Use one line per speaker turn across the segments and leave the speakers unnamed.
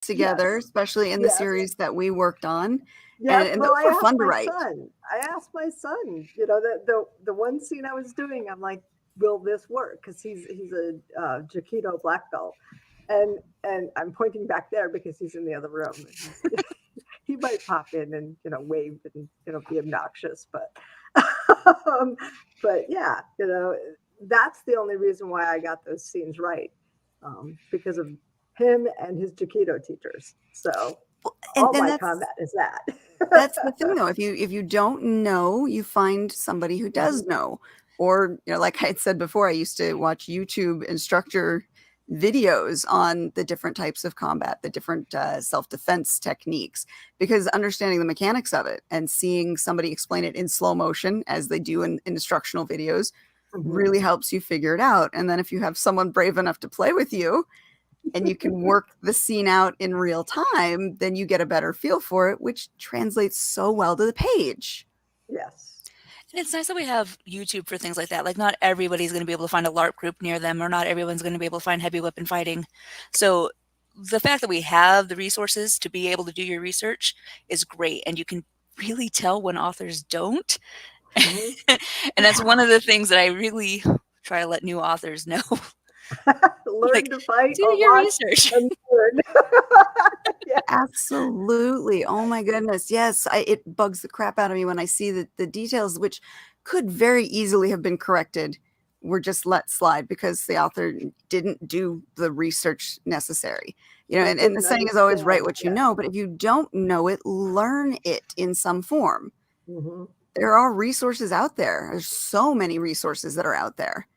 together,
Yes.
especially in the
Yes.
series that we worked on.
Yes.
And
Well,
those
I
were
asked
fun to
my
write.
son. I asked my son. You know, the one scene I was doing, I'm like, will this work? Because he's a Jaquito black belt, and I'm pointing back there because he's in the other room. He might pop in and wave and be obnoxious, um, but yeah, that's the only reason why I got those scenes right, because of him and his Jaquito teachers. So all
And
my
that's
combat is that.
that's the thing though. If you don't know, you find somebody who does
Mhm.
know. Or, like I had said before, I used to watch YouTube instructor videos on the different types of combat, the different self-defense techniques, because understanding the mechanics of it and seeing somebody explain it in slow motion as they do in instructional videos
Mhm.
really helps you figure it out. And then if you have someone brave enough to play with you, and you can work the scene out in real time, then you get a better feel for it, which translates so well to the page.
Yes.
And it's nice that we have YouTube for things like that. Like, not everybody's going to be able to find a LARP group near them, or not everyone's going to be able to find heavy weapon fighting. So the fact that we have the resources to be able to do your research is great. And you can really tell when authors don't.
Mhm.
And that's one of the things that I really try to let new authors know.
Learn
Like,
to fight
do
or
your
watch
research.
and learn. Yeah.
Absolutely. Oh my goodness. Yes, it bugs the crap out of me when I see that the details, which could very easily have been corrected, were just let slide because the author didn't do the research necessary.
They
And the
didn't
saying is always write
understand.
what you
Yeah.
know, but if you don't know it, learn it in some form.
Mhm.
There are resources out there. There's so many resources that are out there.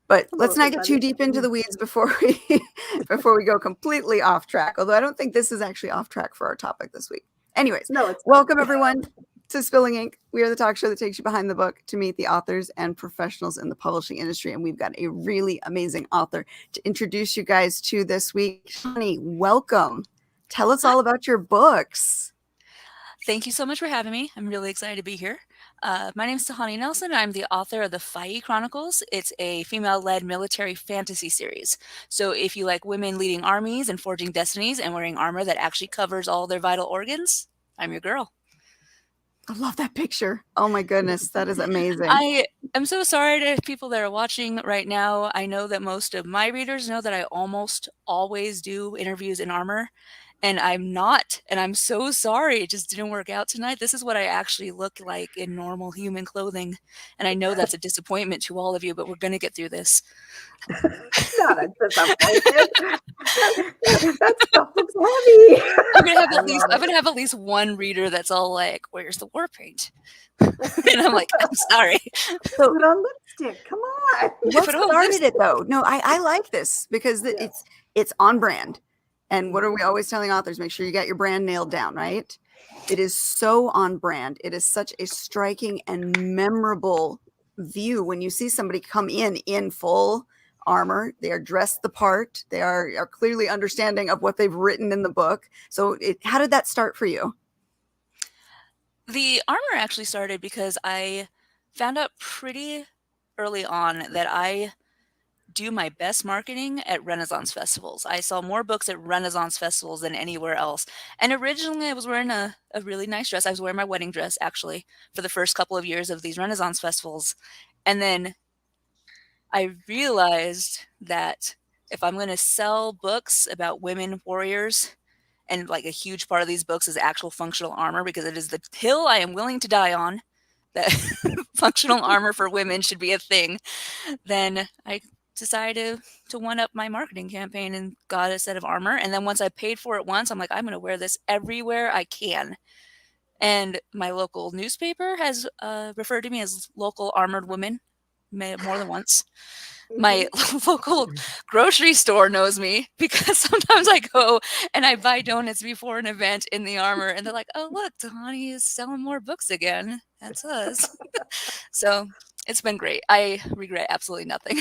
But
Some
let's
of
not
them
get too deep into the weeds before we go completely off track. Although I don't think this is actually off track for our topic this week. Anyways,
No, it's not.
welcome everyone to Spilling Ink. We are the talk show that takes you behind the book to meet the authors and professionals in the publishing industry. And we've got a really amazing author to introduce you guys to this week. Tahani, welcome. Tell us all about your books.
Thank you so much for having me. I'm really excited to be here. My name is Tahani Nelson. I'm the author of the Faoii Chronicles. It's a female-led military fantasy series. So if you like women leading armies and forging destinies and wearing armor that actually covers all their vital organs, I'm your girl.
I love that picture. Oh my goodness, that is amazing.
I am so sorry to people that are watching right now. I know that most of my readers know that I almost always do interviews in armor. And I'm not, and I'm so sorry. It just didn't work out tonight. This is what I actually look like in normal human clothing. And I know that's a disappointment to all of you, but we're going to get through this.
Not a disappointment. That stuff looks heavy.
I'm gonna have at least one reader that's all like, "Where's the war paint?" And I'm like, "I'm sorry."
So,
Put on lipstick. Come on.
what
Put on
started
lipstick.
it though? No, I like this because
Yeah.
it's on brand. And what are we always telling authors? Make sure you got your brand nailed down, right? It is so on brand. It is such a striking and memorable view when you see somebody come in full armor. They are dressed the part. They are clearly understanding of what they've written in the book. So how did that start for you?
The armor actually started because I found out pretty early on that I do my best marketing at Renaissance festivals. I saw more books at Renaissance festivals than anywhere else. And originally I was wearing a really nice dress. I was wearing my wedding dress, actually, for the first couple of years of these Renaissance festivals. And then I realized that if I'm going to sell books about women warriors, and like a huge part of these books is actual functional armor, because it is the hill I am willing to die on, that functional armor for women should be a thing, then I decided to one-up my marketing campaign and got a set of armor. And then once I paid for it once, I'm like, I'm going to wear this everywhere I can. And my local newspaper has referred to me as local armored woman more than once. My local grocery store knows me because sometimes I go and I buy donuts before an event in the armor, and they're like, "Oh, look, Tahani is selling more books again. That's us." So it's been great. I regret absolutely nothing.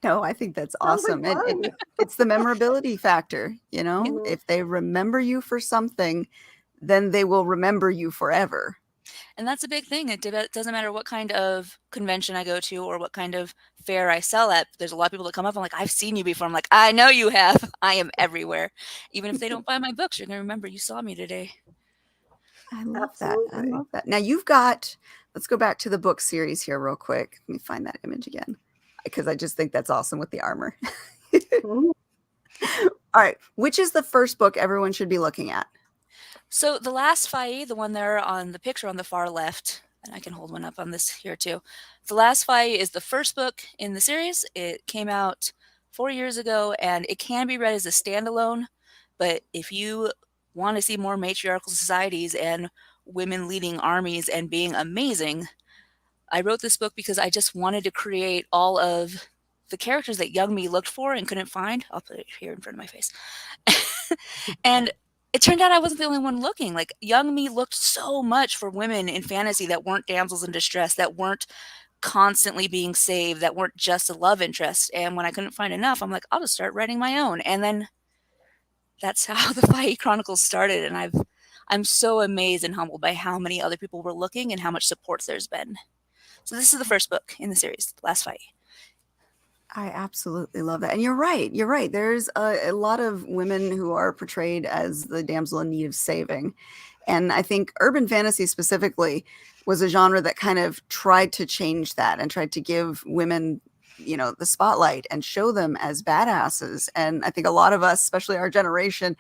No, I think that's
Sounds like
awesome. And
fun.
it's the memorability factor,
Mhm.
If they remember you for something, then they will remember you forever.
And that's a big thing. It doesn't matter what kind of convention I go to or what kind of fair I sell at. There's a lot of people that come up and like, I've seen you before. I'm like, I know you have. I am everywhere. Even if they don't buy my books, you're going to remember you saw me today.
I love
Absolutely.
that. I love that. Now you've got, let's go back to the book series here real quick. Let me find that image again because I just think that's awesome with the armor.
Mhm.
All right. Which is the first book everyone should be looking at?
So the last Faoii, the one there on the picture on the far left, and I can hold one up on this here too. The last Faoii is the first book in the series. It came out 4 years ago, and it can be read as a standalone. But if you want to see more matriarchal societies and women leading armies and being amazing, I wrote this book because I just wanted to create all of the characters that young me looked for and couldn't find. I'll put it here in front of my face. And it turned out I wasn't the only one looking. Like, young me looked so much for women in fantasy that weren't damsels in distress, that weren't constantly being saved, that weren't just a love interest. And when I couldn't find enough, I'm like, I'll just start writing my own. And then that's how the Faoii Chronicles started. And I'm so amazed and humbled by how many other people were looking and how much support there's been. So this is the first book in the series, Last Faoii.
I absolutely love that. And you're right. You're right. There's a lot of women who are portrayed as the damsel in need of saving. And I think urban fantasy specifically was a genre that kind of tried to change that and tried to give women, you know, the spotlight and show them as badasses. And I think a lot of us, especially our generation,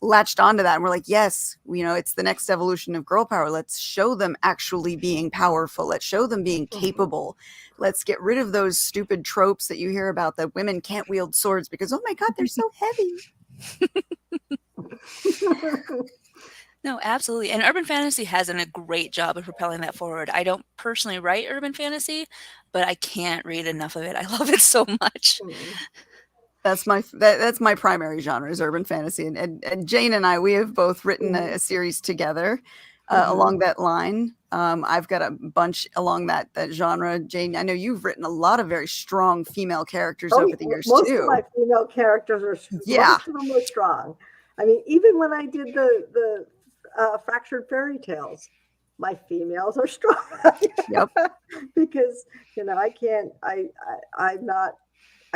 latched onto that and we're like, yes, you know, it's the next evolution of girl power. Let's show them actually being powerful. Let's show them being capable. Let's get rid of those stupid tropes that you hear about that women can't wield swords because, oh my God, they're so heavy.
No, absolutely. And urban fantasy has done a great job of propelling that forward. I don't personally write urban fantasy, but I can't read enough of it. I love it so much.
That's my primary genre is urban fantasy. And Jane and I, we have both written a series together along that line. I've got a bunch along that genre. Jane, I know you've written a lot of very strong female characters over the years
most
too.
of my female characters are most of them are strong. I mean, even when I did the Fractured Fairy Tales, my females are strong.
Yep.
Because, you know, I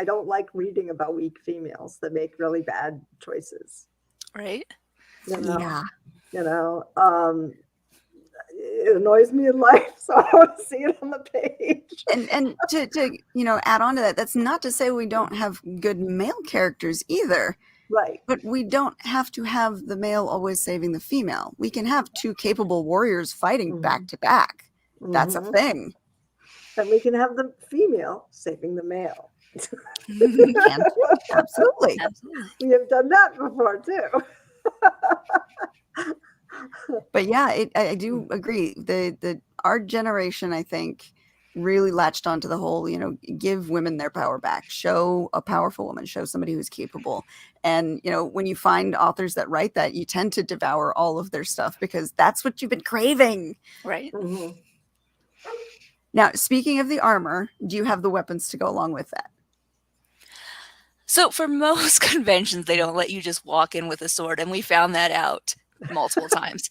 don't like reading about weak females that make really bad choices.
Right?
You know?
Yeah.
You know, it annoys me in life, so I want to see it on the page.
And to you know, add on to that, that's not to say we don't have good male characters either.
Right.
But we don't have to have the male always saving the female. We can have two capable warriors fighting back to back. That's a thing.
And we can have the female saving the male.
Absolutely.
We have done that before too.
But yeah, I do agree. Our generation, I think, really latched onto the whole, you know, give women their power back, show a powerful woman, show somebody who's capable. And, you know, when you find authors that write that, you tend to devour all of their stuff because that's what you've been craving.
Right.
Now, speaking of the armor, do you have the weapons to go along with that?
So for most conventions, they don't let you just walk in with a sword, and we found that out multiple times.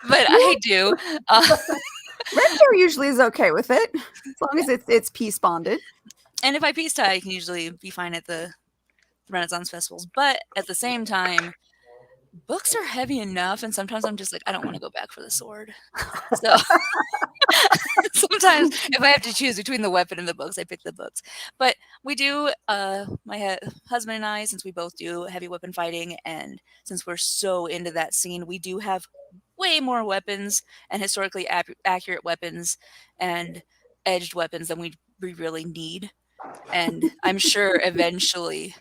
But I do.
Red Deer usually is okay with it, as long as it's peace bonded.
And if I peace tie, I can usually be fine at the Renaissance festivals. But at the same time, books are heavy enough, and sometimes I'm just like, I don't want to go back for the sword. So sometimes if I have to choose between the weapon and the books, I pick the books. But we do, my husband and I, since we both do heavy weapon fighting, and since we're so into that scene, we do have way more weapons and historically accurate weapons and edged weapons than we really need. And I'm sure eventually,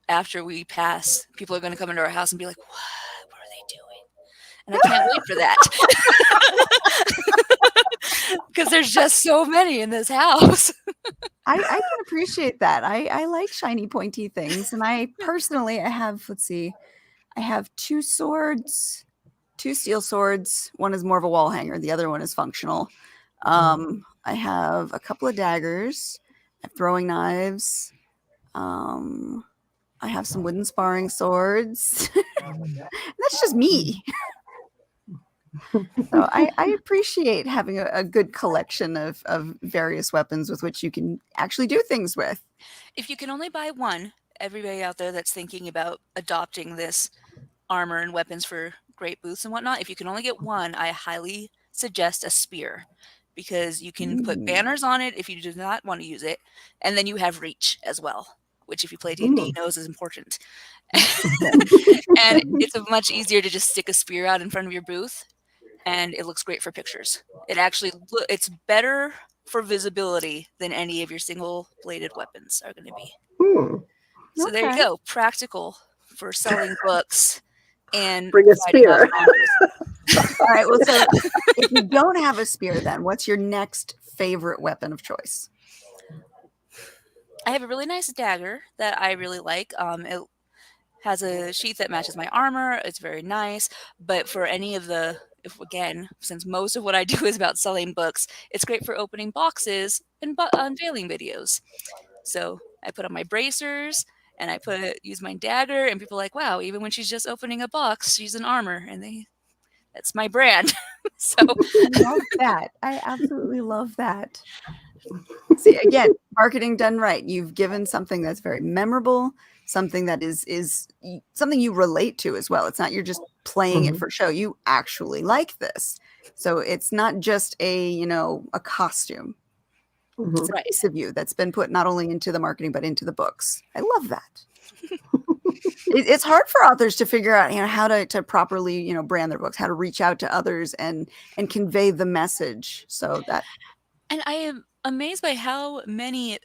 after we pass, people are going to come into our house and be like, what are they doing? And I can't wait for that. Because there's just so many in this house.
I can appreciate that. I like shiny, pointy things. And I have, let's see, I have two swords, two steel swords. One is more of a wall hanger. The other one is functional. I have a couple of daggers, I have throwing knives. I have some wooden sparring swords. That's just me. So I appreciate having a good collection of various weapons with which you can actually do things with.
If you can only buy one, everybody out there that's thinking about adopting this armor and weapons for great booths and whatnot, if you can only get one, I highly suggest a spear, because you can put banners on it if you do not want to use it, and then you have reach as well, which if you play D&D knows is important. And it's much easier to just stick a spear out in front of your booth, and it looks great for pictures. It actually it's better for visibility than any of your single bladed weapons are going to be. So there you
Okay.
go, practical for selling books and
Bring a
fighting off
spear.
monsters.
All right. Well, so if you don't have a spear, then what's your next favorite weapon of choice?
I have a really nice dagger that I really like. It has a sheath that matches my armor. It's very nice. But for any of the, since most of what I do is about selling books, it's great for opening boxes and unveiling videos. So I put on my bracers and I use my dagger, and people are like, wow, even when she's just opening a box, she's in armor, and that's my brand. So
I love that. I absolutely love that. See, again, marketing done right. You've given something that's very memorable, something that is something you relate to as well. It's not you're just playing it for show. You actually like this. So it's not just a costume. It's a piece of you that's been put not only into the marketing but into the books. I love that. It's hard for authors to figure out how to properly brand their books, how to reach out to others and convey the message. So that,
and I am amazed by how many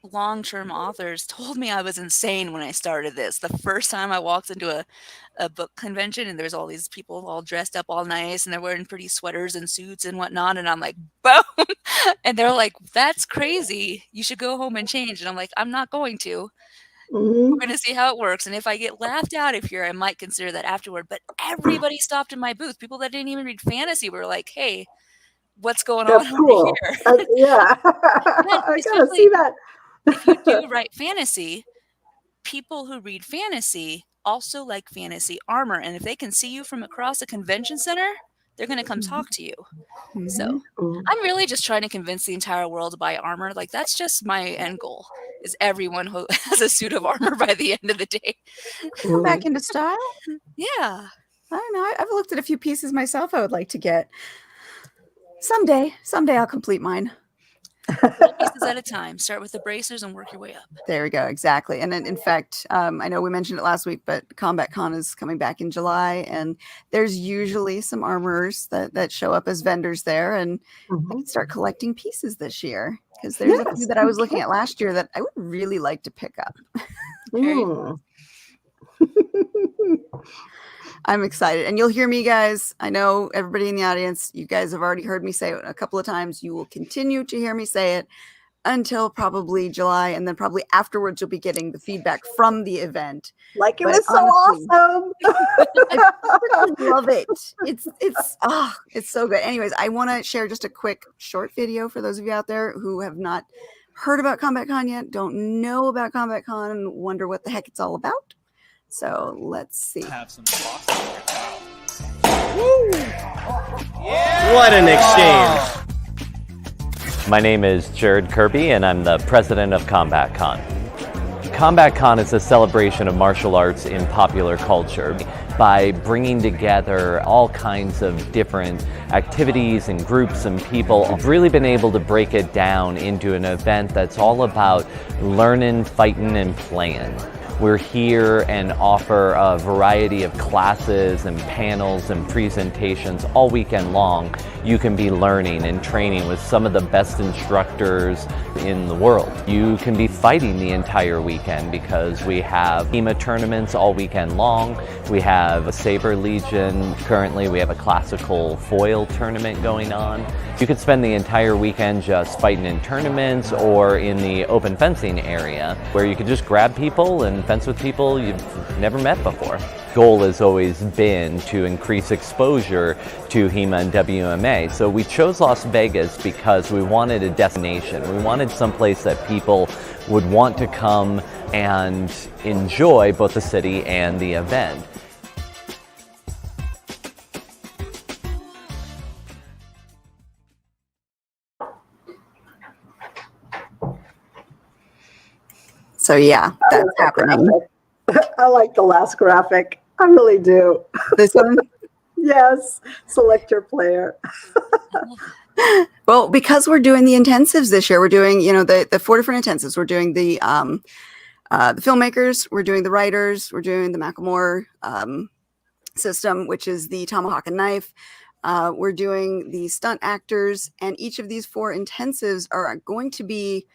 long-term authors told me I was insane when I started this. The first time I walked into a book convention, and there's all these people all dressed up all nice, and they're wearing pretty sweaters and suits and whatnot, and I'm like, boom. And they're like, that's crazy, you should go home and change. And I'm like, I'm not going to. We're going to see how it works, and if I get laughed out of here, I might consider that afterward. But everybody stopped in my booth. People that didn't even read fantasy were like, hey, what's going on over here?
Yeah. I gotta see that.
If you do write fantasy, people who read fantasy also like fantasy armor. And if they can see you from across a convention center, they're going to come talk to you. So I'm really just trying to convince the entire world to buy armor. Like, that's just my end goal, is everyone who has a suit of armor by the end of the day.
Come back into style.
Yeah.
I don't know. I've looked at a few pieces myself I would like to get. Someday I'll complete mine.
Little pieces at a time. Start with the bracers and work your way up.
There we go. Exactly. And then, in fact, I know we mentioned it last week, but Combat Con is coming back in July, and there's usually some armorers that show up as vendors there, and I can start collecting pieces this year, because there's a few that I was looking at last year that I would really like to pick up. I'm excited, and you'll hear me, guys. I know everybody in the audience, you guys have already heard me say it a couple of times. You will continue to hear me say it until probably July, and then probably afterwards you'll be getting the feedback from the event.
Like, it was so awesome.
I love it. It's so good. Anyways, I want to share just a quick short video for those of you out there who have not heard about Combat Con yet, don't know about Combat Con, and wonder what the heck it's all about. So let's see.
Have some sauce in your mouth.
What an exchange!
My name is Jared Kirby, and I'm the president of Combat Con. Combat Con is a celebration of martial arts in popular culture by bringing together all kinds of different activities and groups and people. I've really been able to break it down into an event that's all about learning, fighting, and playing. We're here and offer a variety of classes and panels and presentations all weekend long. You can be learning and training with some of the best instructors in the world. You can be fighting the entire weekend because we have HEMA tournaments all weekend long. We have a Saber Legion. Currently we have a classical foil tournament going on. You could spend the entire weekend just fighting in tournaments or in the open fencing area where you could just grab people and fence with people you've never met before. Goal has always been to increase exposure to HEMA and WMA. So we chose Las Vegas because we wanted a destination. We wanted someplace that people would want to come and enjoy both the city and the event.
So yeah, that's happening.
I like the last graphic. I really do.
This one.
Yes. Select your player.
Well, because we're doing the intensives this year, we're doing, the 4 different intensives. We're doing the filmmakers, we're doing the writers, we're doing the Macklemore system, which is the tomahawk and knife. We're doing the stunt actors, and each of these 4 intensives are going to be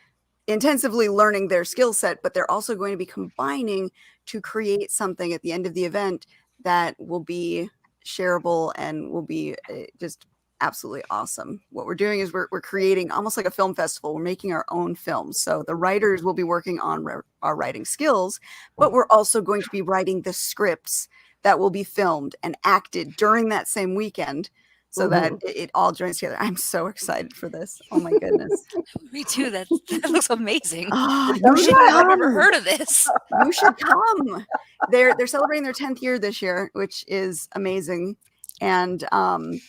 intensively learning their skill set, but they're also going to be combining to create something at the end of the event that will be shareable and will be just absolutely awesome. What we're doing is we're creating almost like a film festival. We're making our own films. So the writers will be working on our writing skills, but we're also going to be writing the scripts that will be filmed and acted during that same weekend, so that it all joins together. I'm so excited for this. Oh my goodness.
Me too. That looks amazing.
Oh, you should
I've never
come.
heard of this.
You should come. They're celebrating their 10th year this year, which is amazing. And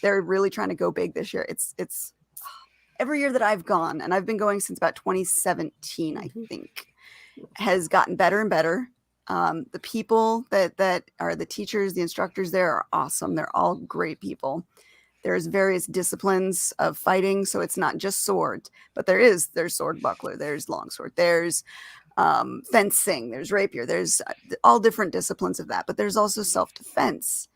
they're really trying to go big this year. It's every year that I've gone, and I've been going since about 2017, I think, has gotten better and better. The people that are the teachers, the instructors there are awesome. They're all great people. There's various disciplines of fighting, so it's not just swords, but there's sword buckler, there's longsword, there's fencing, there's rapier, there's all different disciplines of that. But there's also self-defense.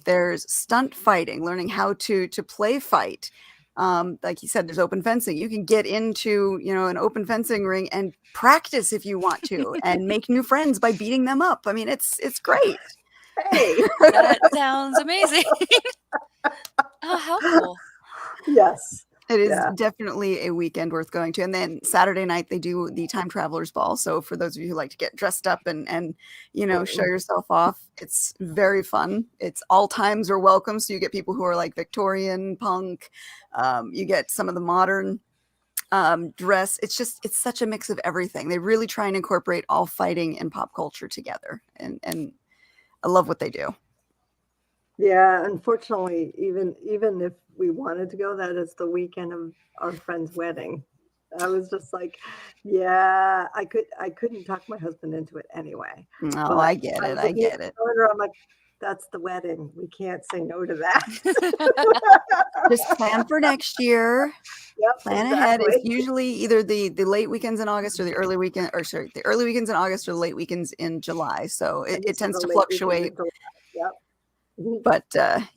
There's stunt fighting, learning how to play fight. Like you said, there's open fencing. You can get into an open fencing ring and practice if you want to, and make new friends by beating them up. I mean, it's great.
Hey.
That sounds amazing. Oh, how cool.
Yes.
It is definitely a weekend worth going to. And then Saturday night, they do the Time Travelers Ball. So for those of you who like to get dressed up and show yourself off, it's very fun. It's all times are welcome. So you get people who are like Victorian, punk. You get some of the modern dress. It's such a mix of everything. They really try and incorporate all fighting and pop culture together. And I love what they do.
Yeah, unfortunately, even if we wanted to go, that is the weekend of our friend's wedding. I was just like, yeah, I couldn't talk my husband into it anyway.
No,
But
I get it. I get it.
I'm like, that's the wedding. We can't say no to that.
Just plan for next year.
Yep,
Plan ahead. It's usually either the late weekends in August or the early weekend, the early weekends in August or the late weekends in July. So it tends to fluctuate.
Yep.
But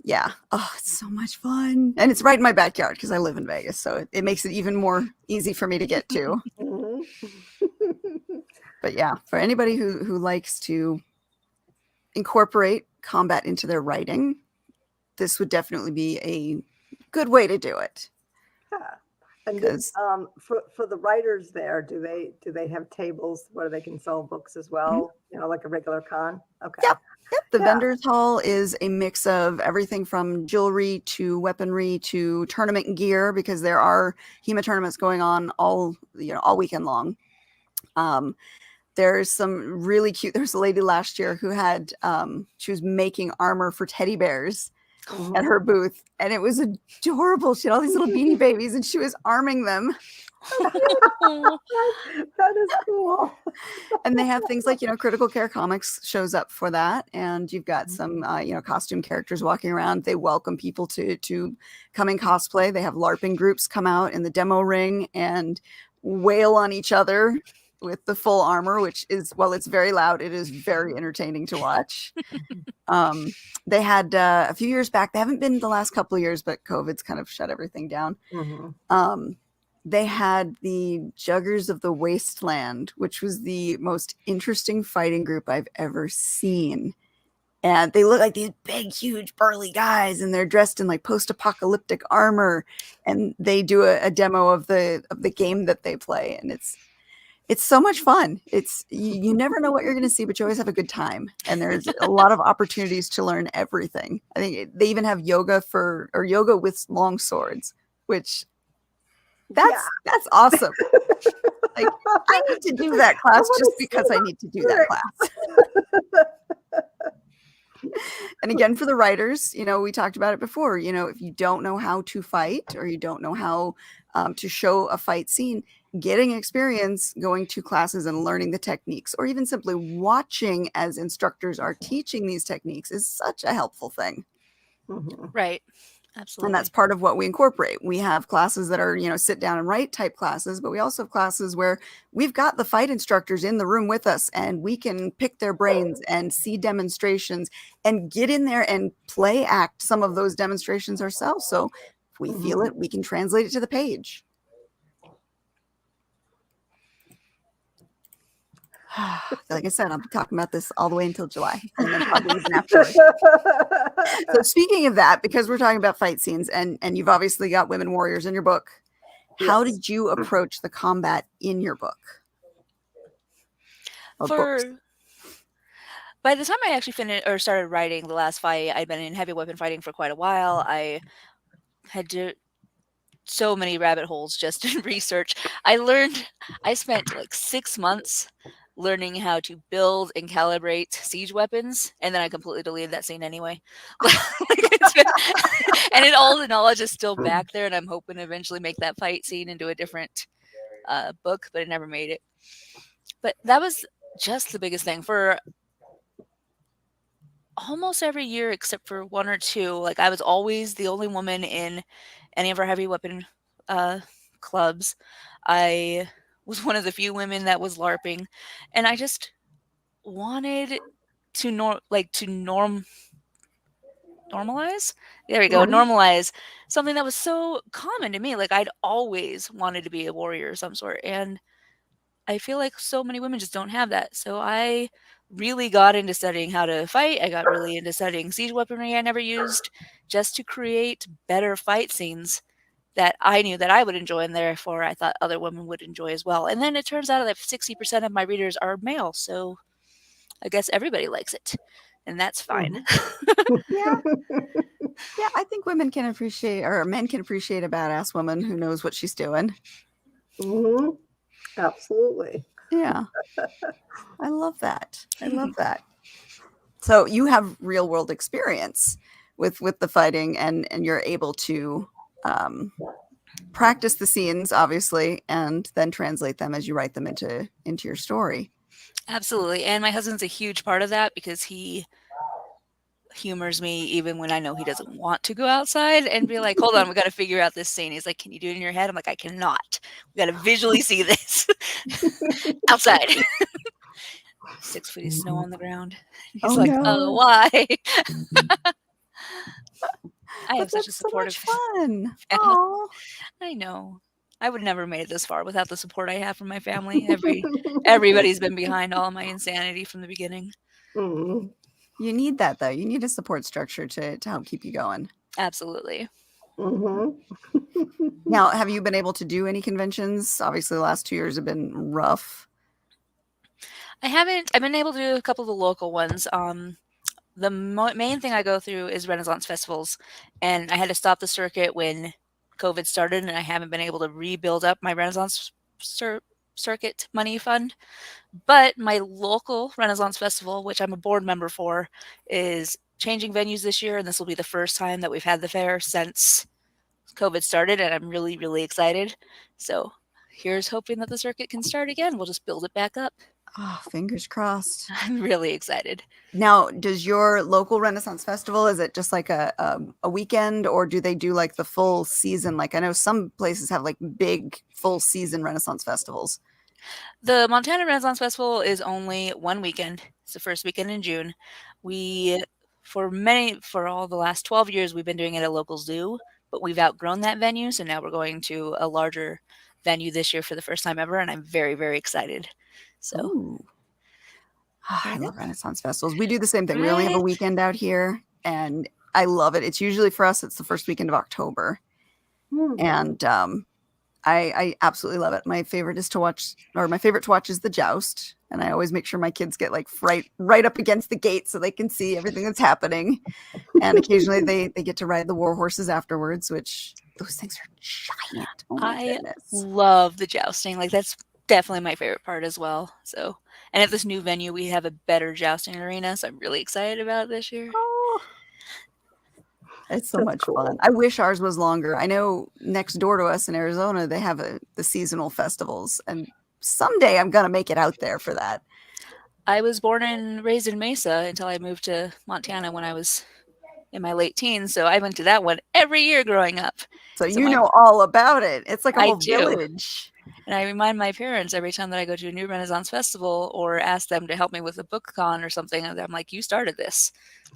yeah, oh, it's so much fun, and it's right in my backyard because I live in Vegas, so it makes it even more easy for me to get to. But yeah, for anybody who likes to incorporate combat into their writing, this would definitely be a good way to do it.
Yeah. And for the writers there, do they have tables where they can sell books as well? Like a regular con? Okay.
Yep. The vendors hall is a mix of everything from jewelry to weaponry to tournament gear, because there are HEMA tournaments going on all weekend long. There's some really cute. There's a lady last year who had she was making armor for teddy bears at her booth, and it was adorable. She had all these little beanie babies, and she was arming them.
That is cool.
And they have things like Critical Care Comics shows up for that, and you've got some costume characters walking around. They welcome people to come in cosplay. They have LARPing groups come out in the demo ring and wail on each other with the full armor, which is, while it's very loud, it is very entertaining to watch. They had a few years back, they haven't been the last couple of years, but COVID's kind of shut everything down. They had the Juggers of the Wasteland, which was the most interesting fighting group I've ever seen. And they look like these big, huge, burly guys, and they're dressed in like post-apocalyptic armor. And they do a demo of the game that they play, and it's so much fun. It's you never know what you're going to see, but you always have a good time. And there's a lot of opportunities to learn everything. I think they even have yoga with long swords, which that's awesome. Like, I need to do that class just because I need to do that class. And again, for the writers, we talked about it before, if you don't know how to fight or you don't know how to show a fight scene, getting experience going to classes and learning the techniques, or even simply watching as instructors are teaching these techniques is such a helpful thing.
Mhm.
Right. Absolutely.
And that's part of what we incorporate. We have classes that are, sit down and write type classes, but we also have classes where we've got the fight instructors in the room with us and we can pick their brains and see demonstrations and get in there and play act some of those demonstrations ourselves. So if we feel it, we can translate it to the page. Like I said, I'll be talking about this all the way until July and then probably even afterwards. So speaking of that, because we're talking about fight scenes and you've obviously got women warriors in your book, how
Yes.
did you approach the combat in your book? Or books?
By the time I actually finished or started writing the last fight, I'd been in heavy weapon fighting for quite a while. I had so many rabbit holes just in research. I spent like 6 months learning how to build and calibrate siege weapons, and then I completely deleted that scene anyway. And all the knowledge is still back there, and I'm hoping to eventually make that fight scene into a different book, but it never made it. But that was just the biggest thing for almost every year except for 1 or 2. Like, I was always the only woman in any of our heavy weapon clubs. I was one of the few women that was LARPing, and I just wanted to normalize. There we go. Normalize something that was so common to me. Like, I'd always wanted to be a warrior of some sort, and I feel like so many women just don't have that. So I really got into studying how to fight. I got really into studying siege weaponry I never used, just to create better fight scenes that I knew that I would enjoy, and therefore I thought other women would enjoy as well. And then it turns out that 60% of my readers are male, so I guess everybody likes it, and that's fine.
Yeah. Yeah, I think women can appreciate, or men can appreciate a badass woman who knows what she's doing.
Mm-hmm. Absolutely.
Yeah. I love that. I love that. So you have real world experience with the fighting, and you're able to practice the scenes, obviously, and then translate them as you write them into your story.
Absolutely. And my husband's a huge part of that because he humors me even when I know he doesn't want to go outside and be like, hold on, we got to figure out this scene. He's like, can you do it in your head? I'm like, I cannot. We got to visually see this outside. 6 feet of snow on the ground. He's like,
no.
Why? I have
But
such a
that's so
supportive
much fun.
family.
Aw.
I know. I would never have made it this far without the support I have from my family. Everybody's been behind all my insanity from the beginning.
Mm-hmm.
You need that, though. You need a support structure to help keep you going.
Absolutely.
Mm-hmm.
Now, have you been able to do any conventions? Obviously, the last 2 years have been rough.
I haven't. I've been able to do a couple of the local ones. The main thing I go through is Renaissance festivals, and I had to stop the circuit when COVID started, and I haven't been able to rebuild up my Renaissance circuit money fund. But my local Renaissance festival, which I'm a board member for, is changing venues this year, and this will be the first time that we've had the fair since COVID started, and I'm really, really excited. So here's hoping that the circuit can start again. We'll just build it back up.
Oh, fingers crossed.
I'm really excited.
Now, does your local Renaissance festival, is it just like a weekend, or do they do like the full season? Like, I know some places have like big full season Renaissance festivals.
The Montana Renaissance Festival is only one weekend. It's the first weekend in June. For all the last 12 years, we've been doing it at a local zoo, but we've outgrown that venue. So now we're going to a larger venue this year for the first time ever. And I'm very, very excited. So
Ooh. Oh, I love Renaissance festivals. We do the same thing. We only have a weekend out here, and I love it. It's usually, for us, it's the first weekend of October. And I absolutely love it. My favorite to watch is the joust. And I always make sure my kids get like right up against the gate so they can see everything that's happening. And occasionally they get to ride the war horses afterwards, which those things are giant. Oh my goodness.
Love the jousting. Like, that's definitely my favorite part as well. So, and at this new venue, we have a better jousting arena. So I'm really excited about it this year.
Oh, It's so
That's
much
cool.
fun. I wish ours was longer. I know next door to us in Arizona, they have the seasonal festivals, and someday I'm gonna make it out there for that.
I was born and raised in Mesa until I moved to Montana when I was in my late teens, so I went to that one every year growing up.
So
So
you
my-
know all about it. It's like a
I
whole
do.
village.
And I remind my parents every time that I go to a new Renaissance festival or ask them to help me with a book con or something, and I'm like, you started this.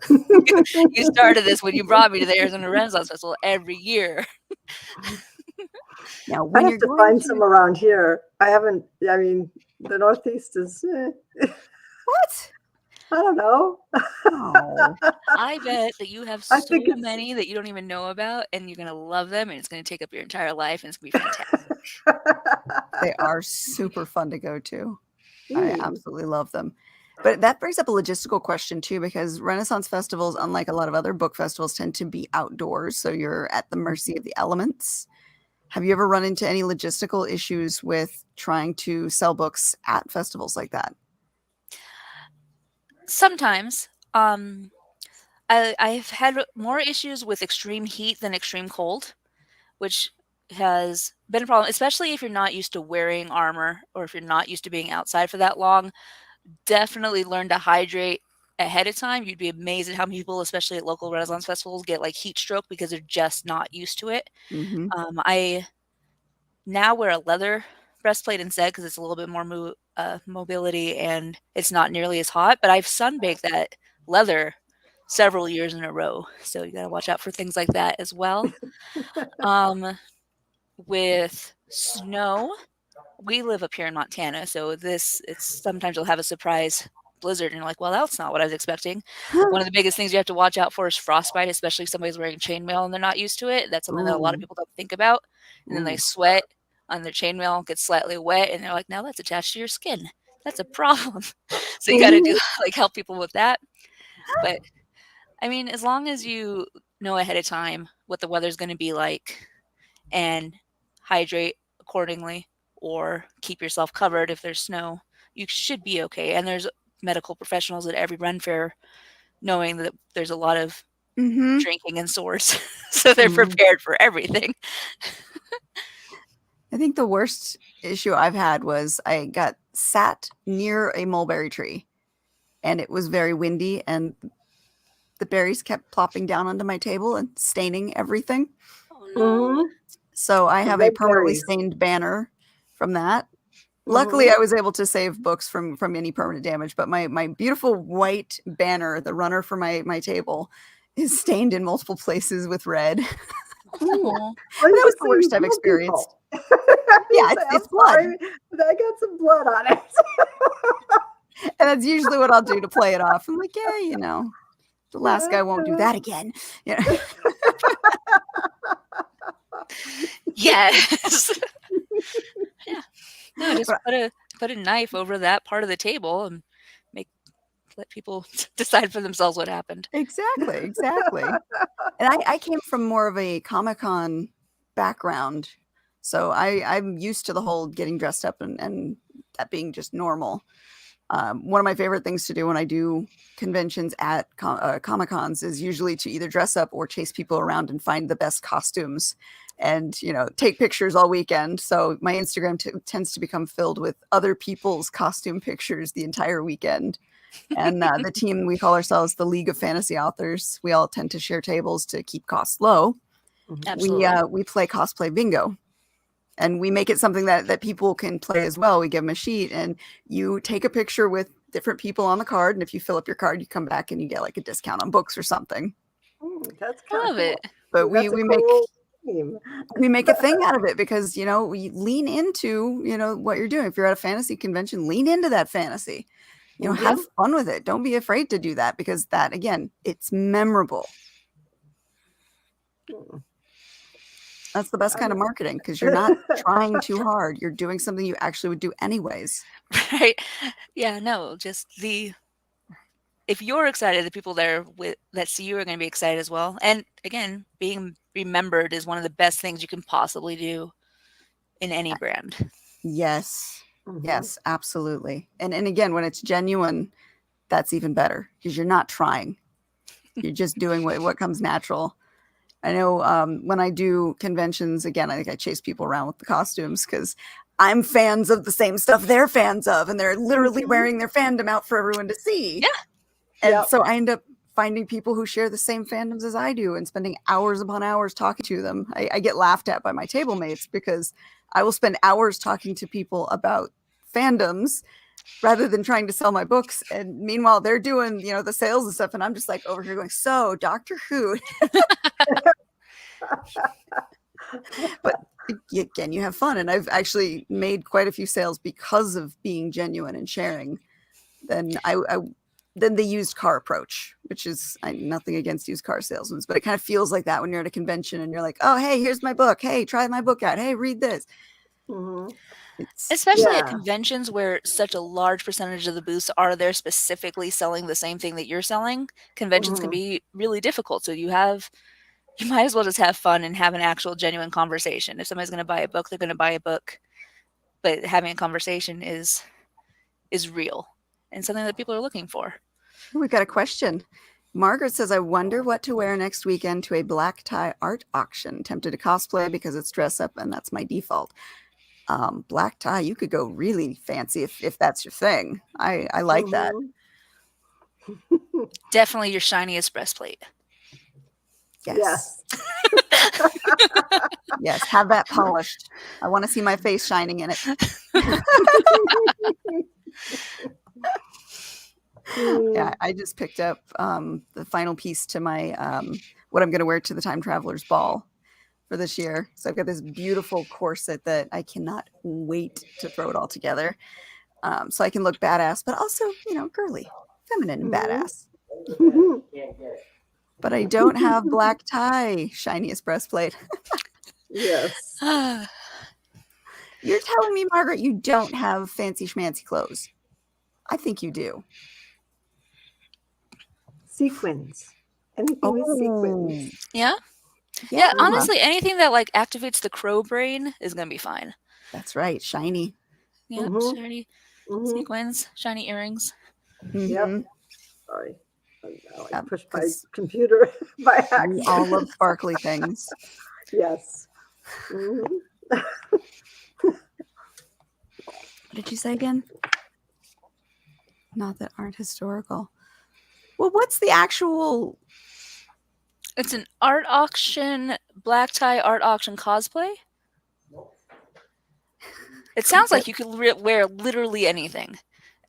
You started this when you brought me to the Arizona Renaissance Festival every year.
Now,
I
when
have
you're
to
going
find
to
some around here. I haven't. I mean, the Northeast is.
what?
I don't know.
Oh,
I bet that you have
I
so
think it's-
many that you don't even know about, and you're gonna love them, and it's gonna take up your entire life, and it's gonna be fantastic.
they are super fun to go to. I
Hmm.
absolutely love them. But that brings up a logistical question too, because Renaissance festivals, unlike a lot of other book festivals, tend to be outdoors. So you're at the mercy of the elements. Have you ever run into any logistical issues with trying to sell books at festivals like that?
Sometimes, I've had more issues with extreme heat than extreme cold, which has been a problem, especially if you're not used to wearing armor or if you're not used to being outside for that long. Definitely learn to hydrate ahead of time. You'd be amazed at how many people, especially at local Renaissance festivals, get like heat stroke because they're just not used to it.
Mm-hmm.
I now wear a leather breastplate instead because it's a little bit more mobility and it's not nearly as hot. But I've sunbaked that leather several years in a row, so you got to watch out for things like that as well. With snow, we live up here in Montana, so it's sometimes you'll have a surprise blizzard and you're like, well, that's not what I was expecting. One of the biggest things you have to watch out for is frostbite, especially if somebody's wearing chainmail and they're not used to it. That's something that a lot of
Ooh.
people don't think about. And then they
Ooh.
sweat on their chainmail, gets slightly wet, and they're like, now that's attached to your skin. That's a problem. So you got to do like help people with that. But I mean, as long as you know ahead of time what the weather's going to be like and hydrate accordingly or keep yourself covered if there's snow, you should be okay. And there's medical professionals at every Ren Fair knowing that there's a lot of
Mm-hmm.
drinking and sores. So they're
Mhm.
prepared for everything.
I think the worst issue I've had was I got sat near a mulberry tree and it was very windy and the berries kept plopping down onto my table and staining everything.
Oh no.
Mhm.
So I have a
Red
permanently
berries.
stained banner from that. Luckily,
Mhm.
I was able to save books from any permanent damage, but my beautiful white banner, the runner for my table, is stained in multiple places with red.
Oh.
Well,
But
you
that was
just
the
say
worst
you
I've
killed
experienced.
people.
Yeah,
You say,
it's
"I'm
blood.
sorry, but I got some blood on it."
And that's usually what I'll do to play it off. I'm like, yeah, you know, the last guy won't do that again. Yeah.
Yes. Yeah. No, just put a knife over that part of the table and let people decide for themselves what happened.
Exactly. And I came from more of a Comic-Con background. So I'm used to the whole getting dressed up and that being just normal. One of my favorite things to do when I do conventions at Comic-Cons is usually to either dress up or chase people around and find the best costumes and, you know, take pictures all weekend. So my Instagram tends to become filled with other people's costume pictures the entire weekend. And the team, we call ourselves the League of Fantasy Authors. We all tend to share tables to keep costs low.
Absolutely.
We play cosplay bingo. And we make it something that people can play as well. We give them a sheet and you take a picture with different people on the card. And if you fill up your card, you come back and you get like a discount on books or something.
That's
I
kind
love
of
it.
cool.
But we
That's a
make
cool theme.
we make a thing out of it because, you know, we lean into, you know, what you're doing. If you're at a fantasy convention, lean into that fantasy. You know, have fun with it. Don't be afraid to do that because that, again, it's memorable. That's the best kind of marketing because you're not trying too hard. You're doing something you actually would do anyways.
Right. Yeah, no, just if you're excited, the people there that see you are going to be excited as well. And again, being remembered is one of the best things you can possibly do in any brand.
Yes.
Mhm.
Yes, absolutely. And again, when it's genuine, that's even better because you're not trying. You're just doing what comes natural. I know when I do conventions, again, I think I chase people around with the costumes because I'm fans of the same stuff they're fans of, and they're literally wearing their fandom out for everyone to see.
Yeah.
And so I end up finding people who share the same fandoms as I do and spending hours upon hours talking to them. I get laughed at by my table mates because I will spend hours talking to people about fandoms rather than trying to sell my books. And meanwhile, they're doing, the sales and stuff. And I'm just like over here going, so Doctor Who. But again, you have fun. And I've actually made quite a few sales because of being genuine and sharing. Then then the used car approach, which is nothing against used car salesmen, but it kind of feels like that when you're at a convention and you're like, oh, hey, here's my book. Hey, try my book out. Hey, read this.
Especially at conventions where such a large percentage of the booths are there specifically selling the same thing that you're selling. Conventions can be really difficult. So you might as well just have fun and have an actual genuine conversation. If somebody's going to buy a book, they're going to buy a book. But having a conversation is real and something that people are looking for.
We've got a question. Margaret says, I wonder what to wear next weekend to a black tie art auction. Tempted to cosplay because it's dress up and that's my default. Black tie, you could go really fancy if that's your thing. I like that.
Definitely your shiniest breastplate.
Yes. Yes, have that polished. I want to see my face shining in it. Yeah, I just picked up the final piece to my what I'm going to wear to the Time Traveler's Ball for this year. So I've got this beautiful corset that I cannot wait to throw it all together. So I can look badass, but also, girly, feminine and badass. But I don't have black tie, shiniest breastplate.
Yes.
You're telling me, Margaret, you don't have fancy schmancy clothes. I think you do.
Sequins. Anything with sequins.
Yeah. Yeah, honestly, anything that activates the crow brain is gonna be fine.
That's right, shiny.
Yeah, shiny sequins, shiny earrings.
Yep. Sorry, I pushed my computer by accident.
We all love sparkly things.
Yes.
What did you say again? Not that aren't historical. Well, what's the actual?
It's an art auction, black tie art auction cosplay. It sounds like you could wear literally anything,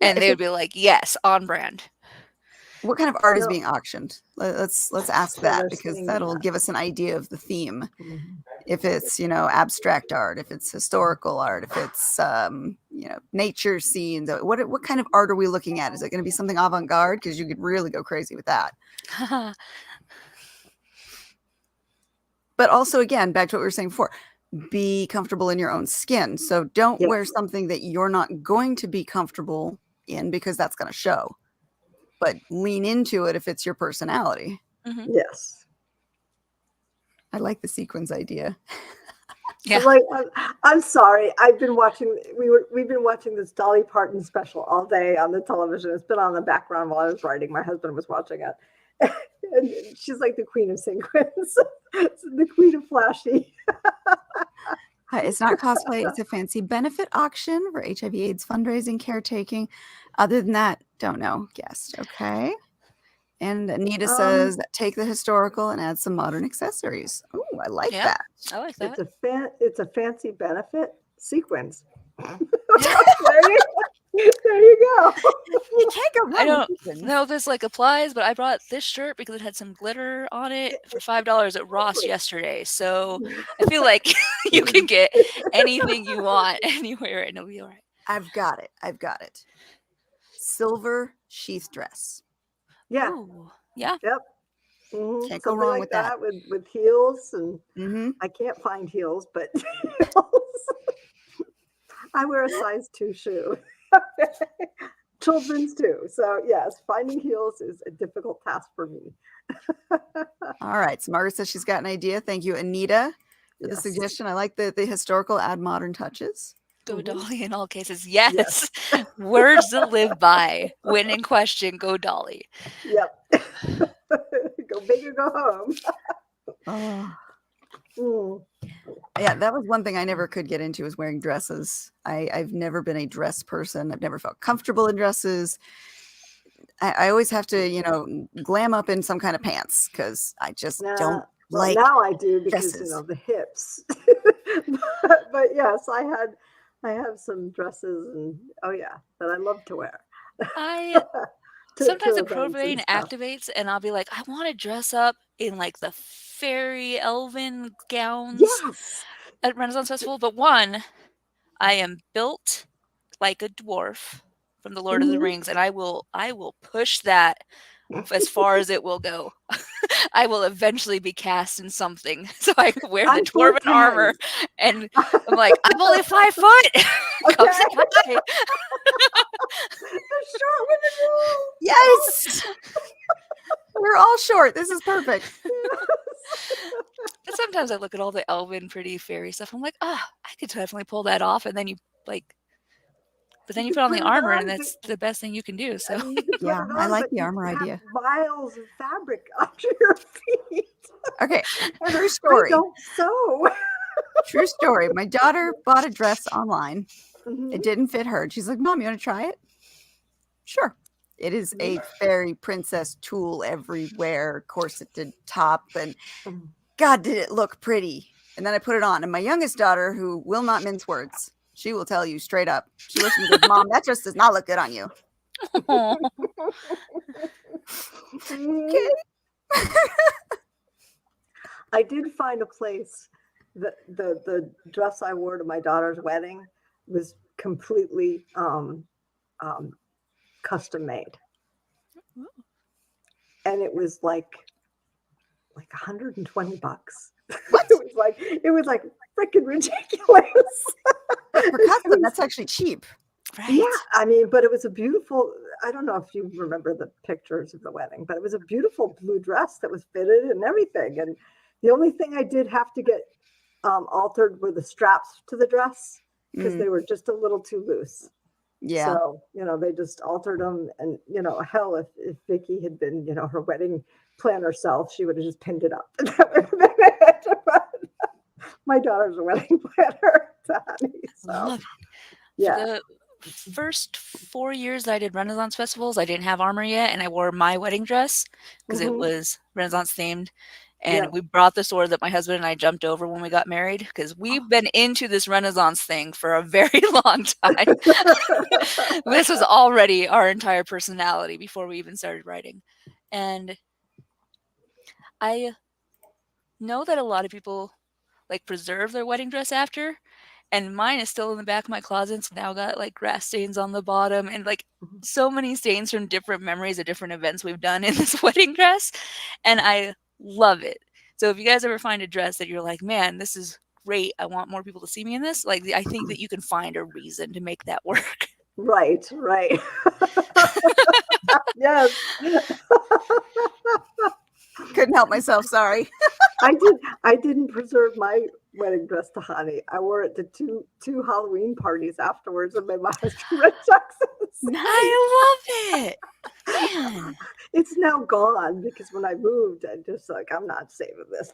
and they would be like, "Yes, on brand."
What kind of art is being auctioned? Let's ask that because that'll give us an idea of the theme. If it's abstract art, if it's historical art, if it's nature scenes, what kind of art are we looking at? Is it going to be something avant-garde? Because you could really go crazy with that. But also, again, back to what we were saying before, be comfortable in your own skin. So don't wear something that you're not going to be comfortable in because that's going to show. But lean into it if it's your personality.
Yes.
I like the sequins idea.
Yeah.
I'm sorry. We've been watching this Dolly Parton special all day on the television. It's been on the background while I was writing. My husband was watching it. And she's like the queen of sequins. The queen of flashy.
It's not cosplay. It's a fancy benefit auction for HIV/AIDS fundraising, caretaking. Other than that, don't know. Guessed. Okay. And Anita says, take the historical and add some modern accessories. Oh, I like that.
I like that.
It's a fancy benefit sequins. There you go.
You can't go wrong.
I don't know if this applies, but I brought this shirt because it had some glitter on it for $5 at Ross yesterday. So I feel like you can get anything you want anywhere and it'll be all right.
I've got it. Silver sheath dress.
Yeah.
Ooh, yeah.
Yep.
Can't go
Something
wrong
like
with that.
With heels and I can't find heels, but I wear a size 2 shoe. Children's too. So yes, finding heels is a difficult task for me.
All right. So Margaret says she's got an idea. Thank you, Anita, for the suggestion. I like the historical, add modern touches.
Go Dolly in all cases. Yes. Words to live by. When in question, go Dolly.
Yep. Go big or go home.
Oh.
Mm.
Yeah, that was one thing I never could get into, is wearing dresses. I've never been a dress person. I've never felt comfortable in dresses. I always have to, glam up in some kind of pants because I just don't
Well,
like
now I do because
dresses.
the hips. but yes, I have some dresses and that I love to wear.
I sometimes the
events and
profane
stuff.
activates, and I'll be like, I want to dress up in like the fairy elven gowns
Yes.
at Renaissance Festival. But one, I am built like a dwarf from the Lord of the
Mhm.
Rings, and I will push that as far as it will go. I will eventually be cast in something, so I can wear the
I'm
dwarven
4'10".
armor, and I'm like, I'm only 5 foot. Come
Okay.
say hi.
The short women rule.
Yes, we're all short. This is perfect.
But sometimes I look at all the elven, pretty fairy stuff. I'm like, I could definitely pull that off, and then you but then you put on the
it
armor,
on,
and that's the best thing you can do. So
I mean, you could put
Yeah,
it
I
on,
like
but
the
you
armor
have
idea.
miles of fabric under your feet.
Okay, true
I
story.
don't sew.
True story. My daughter bought a dress online.
Mhm.
It didn't fit her. She's like, Mom, you want to try it? Sure. It is a fairy princess tulle everywhere, corseted top, and
Mhm.
God, did it look pretty. And then I put it on, and my youngest daughter, who will not mince words, she will tell you straight up. She looks at me and goes, Mom, that dress does not look good on you.
Aw.
Mhm. I did find a place that the dress I wore to my daughter's wedding was completely custom made, and it was like $120.
What?
It was like freaking ridiculous.
But for custom, that's actually cheap.
Right.
Yeah, I mean, but it was a beautiful. I don't know if you remember the pictures of the wedding, but it was a beautiful blue dress that was fitted and everything. And the only thing I did have to get altered were the straps to the dress because they were just a little too loose.
Yeah.
So they just altered them, and hell, if Vicky had been her wedding planner self, she would have just pinned it up. But my daughter's a wedding planner, Tahani, so
Love it.
yeah.
For the first 4 years that I did Renaissance festivals, I didn't have armor yet, and I wore my wedding dress because it
Mhm.
was Renaissance themed. And
Yep.
we brought the sword that my husband and I jumped over when we got married because we've been into this Renaissance thing for a very long time. This was already our entire personality before we even started writing. And I know that a lot of people preserve their wedding dress after, and mine is still in the back of my closet. It's now got grass stains on the bottom and so many stains from different memories of different events we've done in this wedding dress, and I love it. So if you guys ever find a dress that you're like, man, this is great, I want more people to see me in this, I think that you can find a reason to make that work.
Right. Yes.
Couldn't help myself. Sorry.
I didn't preserve my wedding dress, Tahani. I wore it to two Halloween parties afterwards and made my husband red tuxes.
I love it. Man.
It's now gone because when I moved, I just I'm not saving this.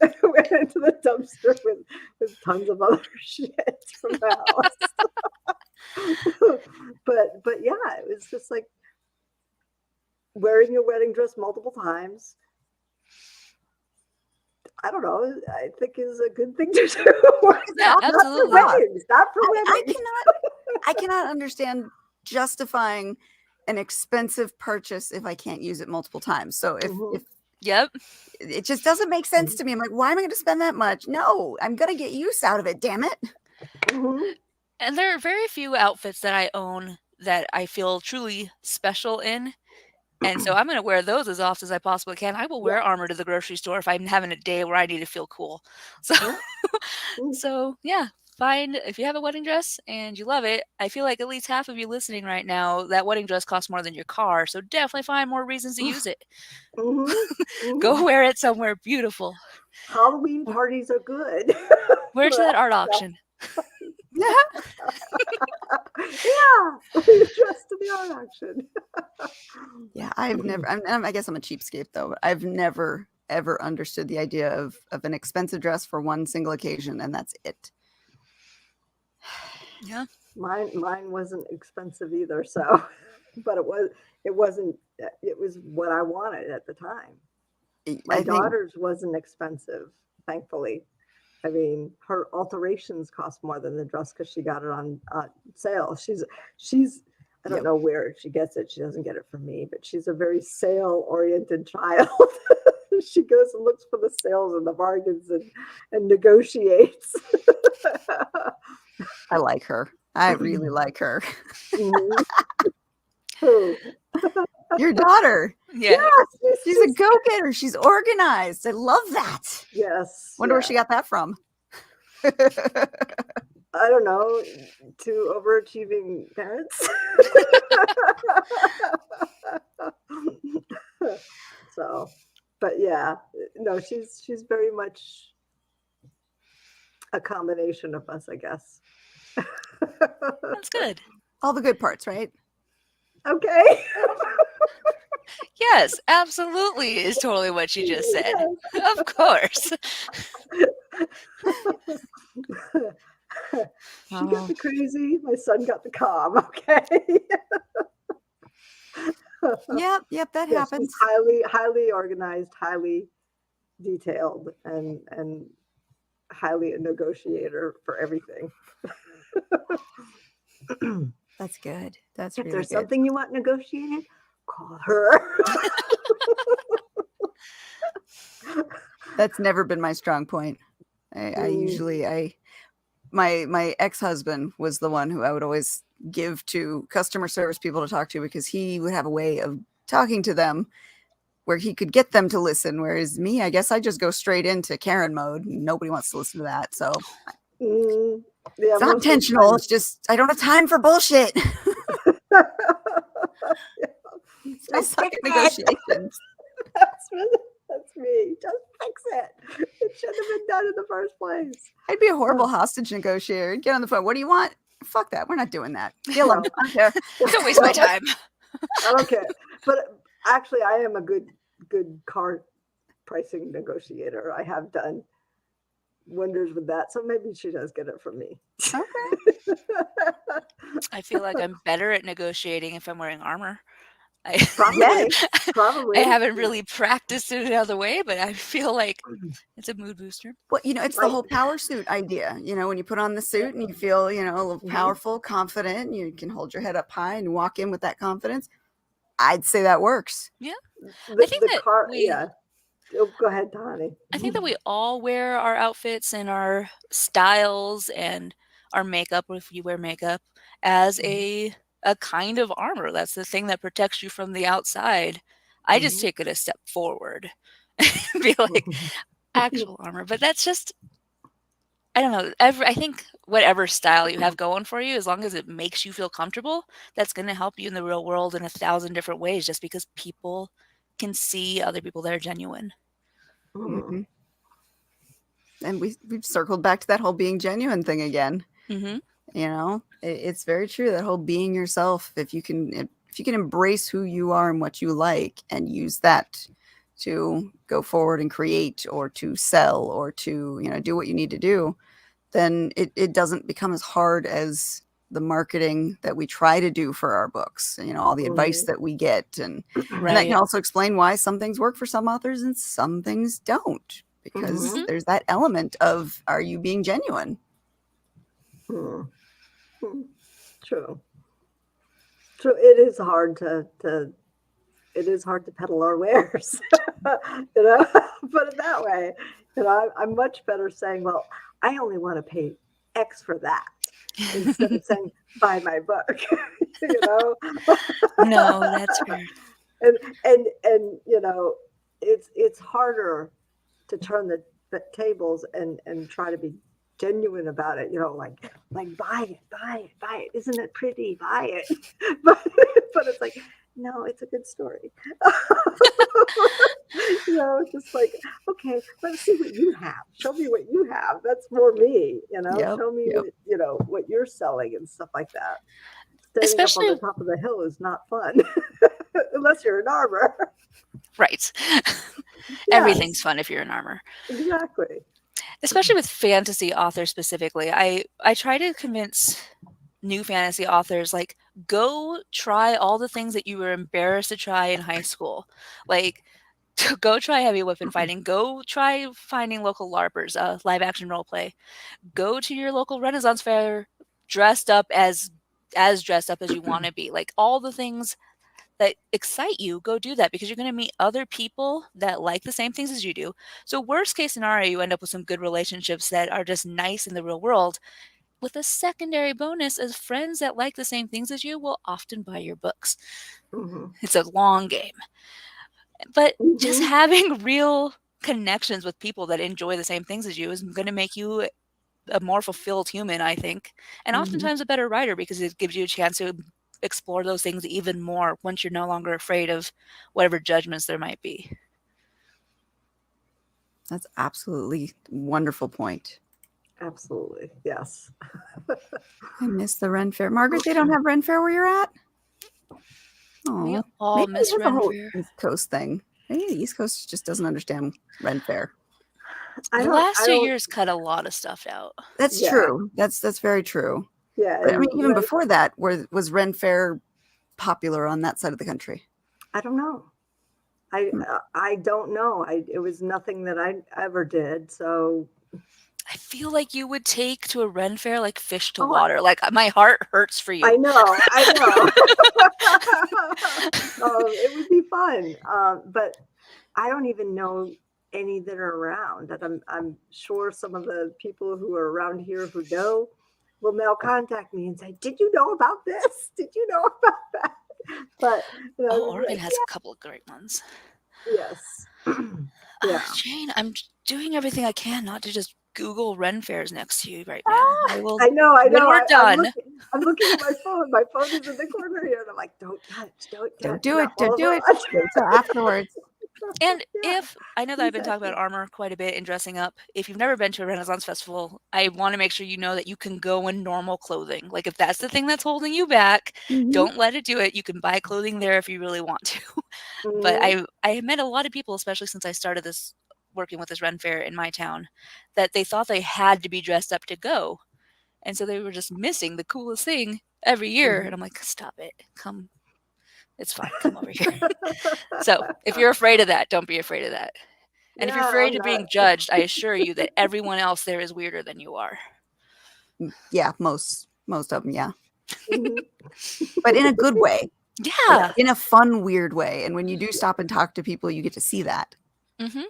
I went into the dumpster with tons of other shit from the house. but yeah, it was just wearing your wedding dress multiple times. I don't know. I think is a good thing to do.
Yeah, absolutely.
Not for weddings. Not for
I
weddings.
cannot understand justifying an expensive purchase if I can't use it multiple times. So if
Yep.
it just doesn't make sense to me. I'm like, why am I going to spend that much? No, I'm going to get use out of it. Damn it.
And there are very few outfits that I own that I feel truly special in. And so I'm going to wear those as often as I possibly can. I will wear armor to the grocery store if I'm having a day where I need to feel cool. So, so yeah, if you have a wedding dress and you love it, I feel like at least half of you listening right now, that wedding dress costs more than your car. So definitely find more reasons to use it. Go wear it somewhere beautiful.
Halloween parties are good.
Wear it to that art auction.
Yeah, just to the art auction.
Yeah, I've never. I guess I'm a cheapskate though. But I've never ever understood the idea of an expensive dress for one single occasion, and that's it.
Yeah.
Mine wasn't expensive either, so but it was what I wanted at the time. My daughter's wasn't expensive, thankfully. I mean, her alterations cost more than the dress because she got it on sale. She's I don't know where she gets it. She doesn't get it from me, but she's a very sale-oriented child. She goes and looks for the sales and the bargains and negotiates.
I like her. I really like her.
Who?
Your daughter.
Yeah.
Yes, she's a go-getter. She's organized. I love that.
Yes.
Wonder where she got that from.
I don't know. 2 overachieving parents. So, but yeah, no, she's very much a combination of us, I guess.
That's good.
All the good parts, right?
Okay.
Yes, absolutely is totally what she just said.
Yes.
Of course.
She got the crazy, my son got the calm, okay?
Yep, that
Yes,
happens.
she's highly organized, highly detailed, and highly a negotiator for everything.
That's good. That's
If
really
there's
good.
something you want negotiated, call her.
That's never been my strong point. I usually my ex-husband was the one who I would always give to customer service people to talk to, because he would have a way of talking to them where he could get them to listen. Whereas me, I guess I just go straight into Karen mode. Nobody wants to listen to that. So
Yeah,
it's not intentional. It's just, I don't have time for bullshit. I suck at negotiations.
That's me. Just fix it. It shouldn't have been done in the first place.
I'd be a horrible hostage negotiator. Get on the phone. What do you want? Fuck that. We're not doing that. Kill him. I don't care.
Don't waste my time.
I don't care. But actually, I am a good car pricing negotiator. I have done wonders with that. So maybe she does get it from me.
Okay.
I feel like I'm better at negotiating if I'm wearing armor.
Probably.
I haven't really practiced it another way, but I feel like it's a mood booster.
Well, it's the whole power suit idea. When you put on the suit and you feel, a little powerful, confident, you can hold your head up high and walk in with that confidence. I'd say that works.
Yeah.
I think Oh, go ahead, Tahani.
I think that we all wear our outfits and our styles and our makeup, if you wear makeup, as a kind of armor. That's the thing that protects you from the outside. I just take it a step forward and be like actual armor. But that's just, I don't know. I think whatever style you have going for you, as long as it makes you feel comfortable, that's going to help you in the real world in 1,000 different ways, just because people can see other people that are genuine.
Mm-hmm. And we've circled back to that whole being genuine thing again.
Mm-hmm.
It's very true, that whole being yourself. If you can embrace who you are and what you like and use that to go forward and create, or to sell, or to do what you need to do, then it doesn't become as hard as the marketing that we try to do for our books, all the advice that we get, and that can also explain why some things work for some authors and some things don't, because there's that element of, are you being genuine?
True. It is hard to peddle our wares, put it that way. I'm much better saying, well, I only want to pay X for that, instead of saying, buy my book.
No, that's fair.
And it's harder to turn the tables and try to be genuine about it, like buy it, isn't it pretty, buy it. but it's like, no, it's a good story. It's just like, okay, let's see what you have, show me what you have, that's more me. Show me what you're selling and stuff like that. Standing
Especially
up on the top of the hill is not fun unless you're in armor.
right. Everything's fun if you're in armor.
Exactly.
Especially with fantasy authors specifically. I try to convince new fantasy authors, like, go try all the things that you were embarrassed to try in high school. Like, go try heavy weapon fighting. Go try finding local LARPers, live action role play. Go to your local Renaissance fair dressed up as dressed up as you want to be. Like, all the things that excite you, go do that, because you're going to meet other people that like the same things as you do. So worst case scenario, you end up with some good relationships that are just nice in the real world, with a secondary bonus as friends that like the same things as you will often buy your books.
Mhm.
It's a long game. But just
Mhm.
having real connections with people that enjoy the same things as you is going to make you a more fulfilled human, I think, and
Mhm.
oftentimes a better writer, because it gives you a chance to explore those things even more once you're no longer afraid of whatever judgments there might be.
That's absolutely wonderful point.
Absolutely. Yes.
I miss the Ren Fair. Margaret, they don't have Ren Fair where you're at?
We
Oh,
all
maybe
miss
it is a
Ren
whole
Fair.
East Coast thing. Maybe the East Coast just doesn't understand Ren Fair.
The last 2 years cut a lot of stuff out.
That's
Yeah.
true. That's very true.
Yeah.
But I mean,
and
even
Ren-
before that, was Ren Fair popular on that side of the country?
I don't know. I don't know. It was nothing that I ever did. So
I feel like you would take to a Ren Fair like fish to
Oh,
water. Like, my heart hurts for you.
I know. It would be fun. But I don't even know any that are around. And I'm sure some of the people who are around here who know will now contact me and say, "Did you know about this? Did you know about that?" But
Oregon has a couple of great ones.
Yes. Yeah.
Jane, I'm doing everything I can not to just Google Ren Fairs next to you right now.
I know.
When we're done.
I'm looking at my phone. My phone is in the corner here, and I'm like, "Don't touch! Don't
do it!
no,
Don't do it!
hold
Wait till afterwards."
And
Yeah,
if I know that I've been talking about armor quite a bit and dressing up, if you've never been to a Renaissance festival, I want to make sure you know that you can go in normal clothing. Like, if that's the thing that's holding you back,
Mhm.
don't let it do it. You can buy clothing there if you really want to. But I have met a lot of people, especially since I started working with this Ren Fair in my town, that they thought they had to be dressed up to go. And so they were just missing the coolest thing every year. And I'm like, stop it. Come. It's fine. Come over here. So if you're afraid of that, don't be afraid of that. And if you're afraid of being judged, I assure you that everyone else there is weirder than you are.
Yeah, most of them, yeah.
Mhm.
But in a good way.
Yeah.
In a fun, weird way. And when you do stop and talk to people, you get to see that.
Mm-hmm.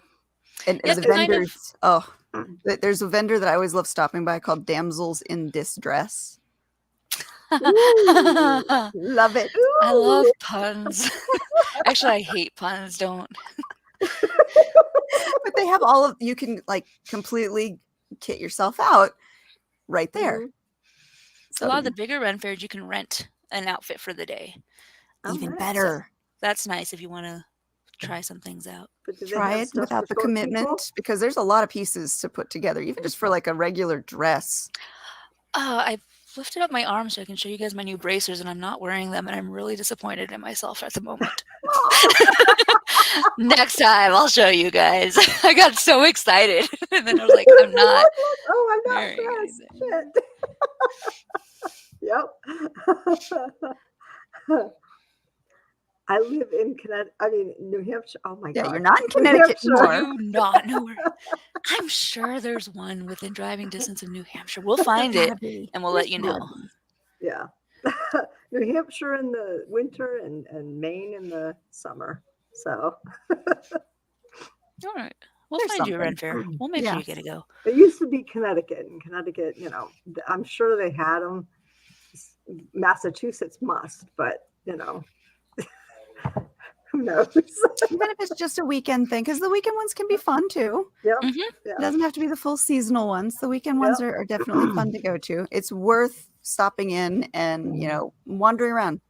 And
Yeah,
the
kind of.
vendors, there's a vendor that I always love stopping by called Damsels in Distress.
Ooh.
Love it.
I love puns. Actually, I hate puns. Don't.
But they have you can like completely kit yourself out right there.
Mhm.
So a lot of the bigger Ren Fairs, you can rent an outfit for the day.
Even
nice.
better.
That's nice if you want to try some things out.
But do they
Try
have
it
stuff
without
for
the
short
commitment
people?
because there's a lot of pieces to put together, even just for like a regular dress.
I've lifted up my arm so I can show you guys my new bracers, and I'm not wearing them, and I'm really disappointed in myself at the moment. Next time, I'll show you guys. I got so excited, and then I was like, I'm not.
Oh, I'm not
wearing
dressed.
anything.
Shit. Yep. I live in Connecticut. I mean, New Hampshire. Oh my God.
Yeah, you're not in
New
Connecticut
Hampshire.
anymore.
Do not know where. I'm sure there's one within driving distance of New Hampshire. We'll find it, and we'll let you know.
Yeah. New Hampshire in the winter and Maine in the summer. So
All right. We'll
There's
find you a Ren
something.
Fair. We'll make sure
Yeah.
you get to go.
it used to be Connecticut. In Connecticut, I'm sure they had them. Massachusetts must, but who knows?
Even if it's just a weekend thing, because the weekend ones can be fun too.
Yep.
Mhm.
Yeah.
It doesn't have to be the full seasonal ones. The weekend ones are definitely fun to go to. It's worth stopping in and wandering around.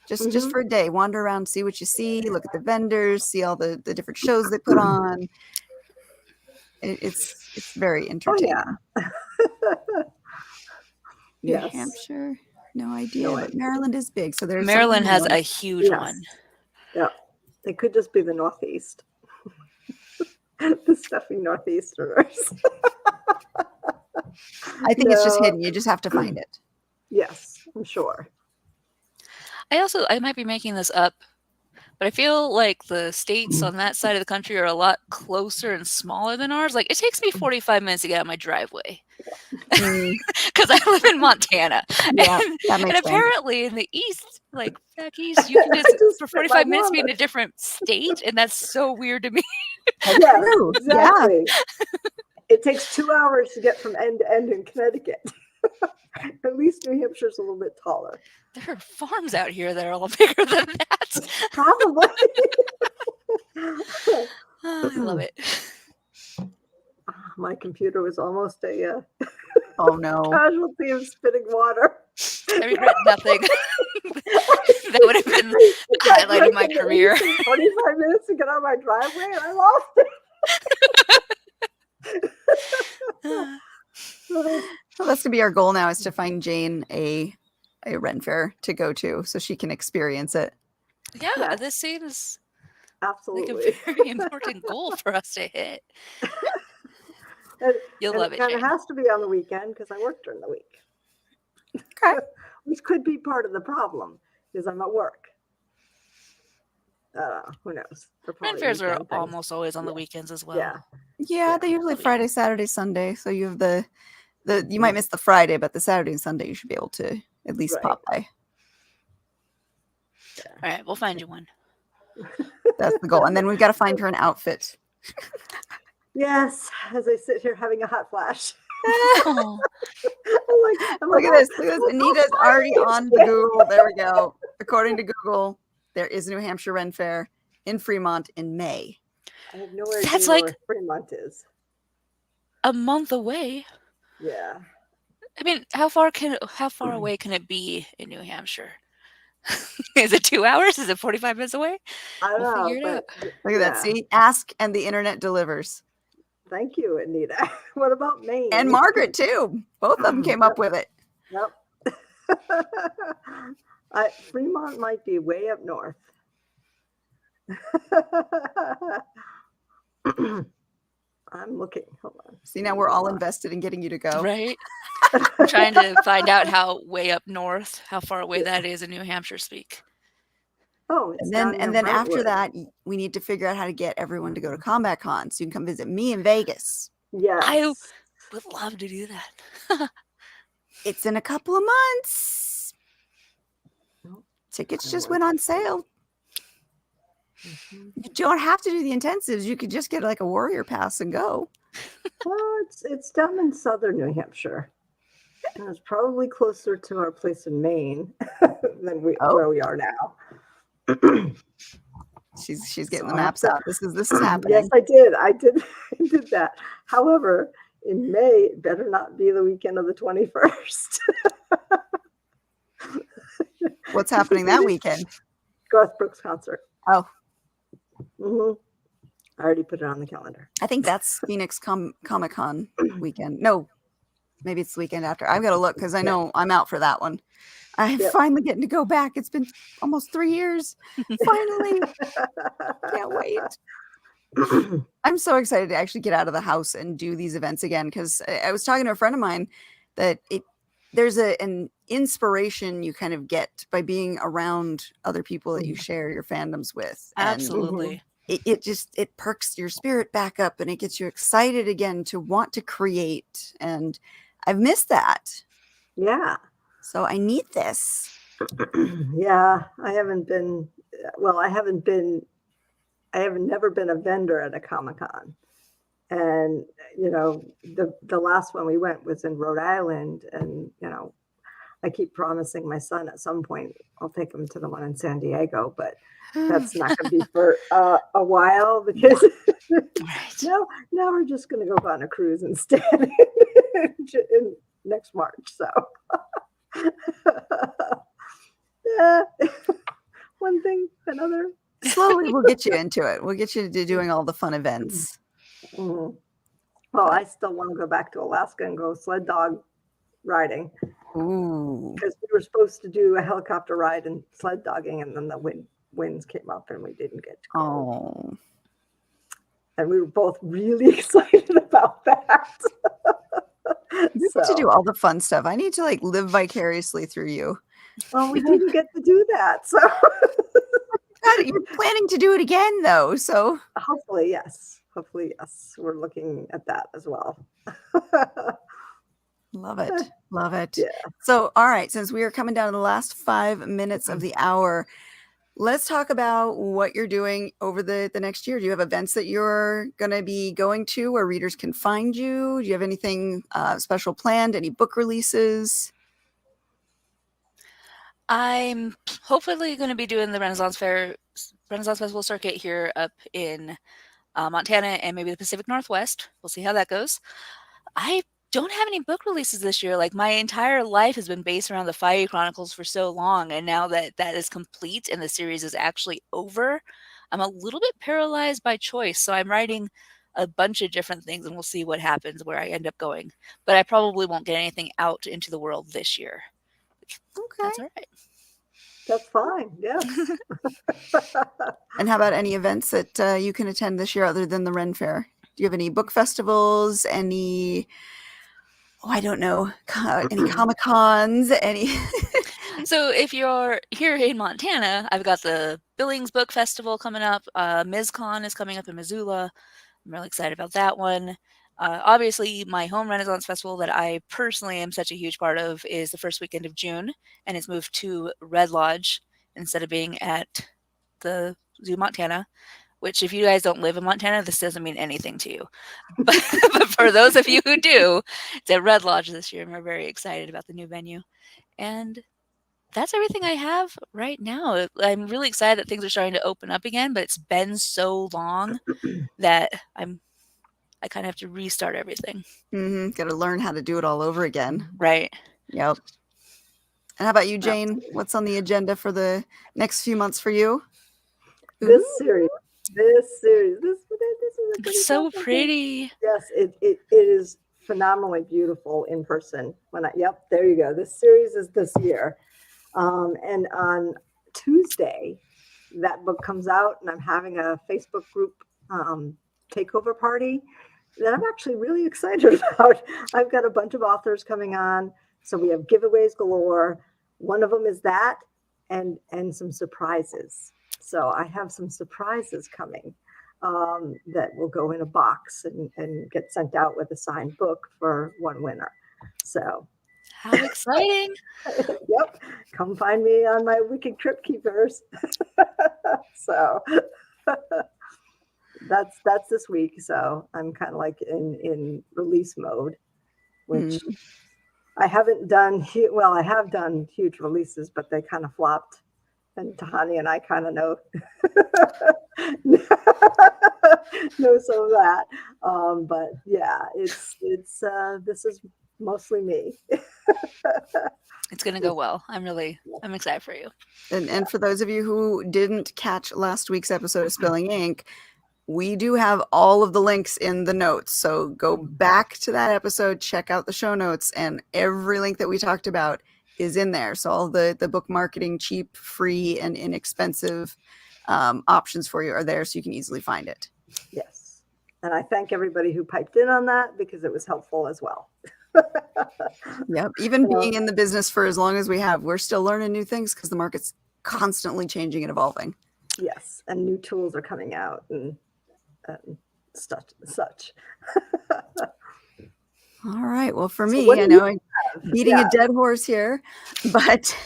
Just for a day, wander around, see what you see, look at the vendors, see all the different shows they put on. It's very entertaining. New
Yes.
Hampshire, no idea, but Maryland is big, so there's
Maryland has
something
a huge one.
Yeah. It could just be the Northeast. The stuffy Northeasterners.
I think it's just
No.
hidden. You just have to find it.
Yes, I'm sure.
I might be making this up, but I feel like the states on that side of the country are a lot closer and smaller than ours. Like, it takes me 45 minutes to get out of my driveway
Mm,
because I live in Montana.
yeah,
and,
that
and
makes sense.
apparently in the east, like back east, you can just,
Just
for
spit my
45 minutes, be in a
blood.
different state. And that's so weird to me.
Yes,
True.
exactly. It takes 2 hours to get from end to end in Connecticut. At least New Hampshire's a little bit taller.
There are farms out here that are a lot bigger than that.
Probably.
Oh, I love it.
My computer was almost a
Oh no.
casualty of spitting water.
I regret nothing. That would have been the highlight of my career.
45 minutes to get out of my driveway and I lost it.
Well, that's to be our goal now, is to find Jane a Ren Fair to go to so she can experience it.
Yeah,
Yeah.
this seems
Absolutely.
like a very important goal for us to hit.
And,
You'll
and
love it,
kind of
Jane.
has to be on the weekend because I work during the week.
Okay.
Which could be part of the problem because I'm at work. Who knows? They're
Ren
probably
fairs are
weekend things.
almost always on the
Yeah.
weekends as well.
Yeah.
Yeah, they usually
Lovely.
Friday, Saturday, Sunday. So you have the you might miss the Friday, but the Saturday and Sunday you should be able to at least
Right.
pop by.
All right, we'll find you one.
That's the goal. And then we've got to find her an outfit.
Yes, as I sit here having a hot flash.
Oh,
I'm
Look at
"Oh,
this. Look at this. Anita's already on the Google. There we go. According to Google, there is a New Hampshire Ren Fair in Fremont in May.
I have no idea
That's
where
like-
Fremont is.
a month away.
Yeah.
I mean, how far away can it be in New Hampshire? Is it 2 hours? Is it 45 minutes away?
I don't
We'll
know.
figure it
but
Look at that.
yeah.
See? Ask and the internet delivers.
Thank you, Anita. What about Maine?
And Margaret, too. Both of them came up with it.
Yep. Fremont might be way up north. I'm looking. Hold on.
See, now we're all invested in getting you to go.
Right? I'm trying to find out how way up north, how far away that is in New Hampshire speak.
Oh, it's
And then after that, we need to figure out how to get everyone to go to Combat Con so you can come visit me in Vegas.
yes.
I would love to do that.
It's in a couple of months.
Oh,
Tickets
I
just
will.
went on sale.
Mhm.
You don't have to do the intensives. You could just get like a warrior pass and go.
Well, it's down in southern New Hampshire. And it's probably closer to our place in Maine than where we are now.
She's getting
So
the
I have
maps
to-
out. This is happening.
Yes, I did. I did that. However, in May, it better not be the weekend of the 21st.
What's happening that weekend?
Garth Brooks concert.
Oh,
Hmm. I already put it on the calendar.
I think that's Phoenix Comic Con weekend. No, maybe it's the weekend after. I've got to look because I know I'm out for that one. I'm
Yep.
finally getting to go back. It's been almost 3 years. Finally. Can't wait. I'm so excited to actually get out of the house and do these events again because I was talking to a friend of mine that there's an inspiration you kind of get by being around other people that you share your fandoms with. And
Absolutely.
it perks your spirit back up and it gets you excited again to want to create. And I've missed that.
Yeah.
So I need this.
Yeah. I haven't never been a vendor at a Comic-Con. And, the last one we went was in Rhode Island. And, I keep promising my son at some point I'll take him to the one in San Diego, but that's not going to be for a while because
Right.
now we're just going to go on a cruise instead in next March. So yeah. One thing, another.
Slowly we'll get you into it. We'll get you to doing all the fun events.
Mhm. Well, I still want to go back to Alaska and go sled dog riding
Ooh.
because we were supposed to do a helicopter ride and sled dogging, and then the winds came up and we didn't get to go.
Oh.
And we were both really excited about that.
You get to do all the fun stuff. I need to like live vicariously through you.
Well, we didn't get to do that. So
You're planning to do it again though. So
hopefully, yes. Hopefully, yes. We're looking at that as well.
love it. Love it.
Yeah.
So, all right, since we are coming down to the last 5 minutes of the hour, let's talk about what you're doing over the next year. Do you have events that you're going to be going to where readers can find you? Do you have anything special planned? Any book releases?
I'm hopefully going to be doing the Renaissance Festival circuit here up in Montana and maybe the Pacific Northwest. We'll see how that goes. I don't have any book releases this year. Like my entire life has been based around the Faoii Chronicles for so long, and now that that is complete and the series is actually over, I'm a little bit paralyzed by choice. So I'm writing a bunch of different things, and we'll see what happens where I end up going. But I probably won't get anything out into the world this year.
Okay.
That's all right.
That's fine. Yeah.
And how about any events that you can attend this year other than the Ren Fair? Do you have any book festivals? Any, I don't know, any Comic-Cons? Any?
So if you're here in Montana, I've got the Billings Book Festival coming up. MizCon is coming up in Missoula. I'm really excited about that one. Obviously, my home Renaissance Festival that I personally am such a huge part of is the first weekend of June, and it's moved to Red Lodge instead of being at the Zoo Montana, which if you guys don't live in Montana, this doesn't mean anything to you. But for those of you who do, it's at Red Lodge this year, and we're very excited about the new venue. And that's everything I have right now. I'm really excited that things are starting to open up again, but it's been so long that I kind of have to restart everything.
Got to learn how to do it all over again.
Right.
Yep. And how about you, Jane? What's on the agenda for the next few months for you?
This series, this is a pretty
So
tough one.
pretty.
Yes, it is phenomenally beautiful in person. Yep, there you go. This series is this year. And on Tuesday, that book comes out, and I'm having a Facebook group takeover party that I'm actually really excited about. I've got a bunch of authors coming on, so we have giveaways galore. One of them is that, and some surprises. So I have some surprises coming that will go in a box and get sent out with a signed book for one winner. So
How exciting.
yep, come find me on my Wicked Crypt Keepers. So that's this week. So I'm kind of like in release mode, which I haven't done. Well, I have done huge releases, but they kind of flopped. And Tahani and I kind of know some of that. But yeah, it's this is mostly me.
It's going to go well. I'm excited for you.
And for those of you who didn't catch last week's episode of Spilling Ink, we do have all of the links in the notes. So go back to that episode, check out the show notes, and every link that we talked about is in there. So all the book marketing, cheap, free, and inexpensive options for you are there, so you can easily find it.
Yes. And I thank everybody who piped in on that because it was helpful as well.
Yep. Even being in the business for as long as we have, we're still learning new things because the market's constantly changing and evolving.
Yes. And new tools are coming out and such.
All right. Well, for
So
me,
what
I
do
know
you
I'm beating a dead horse here, but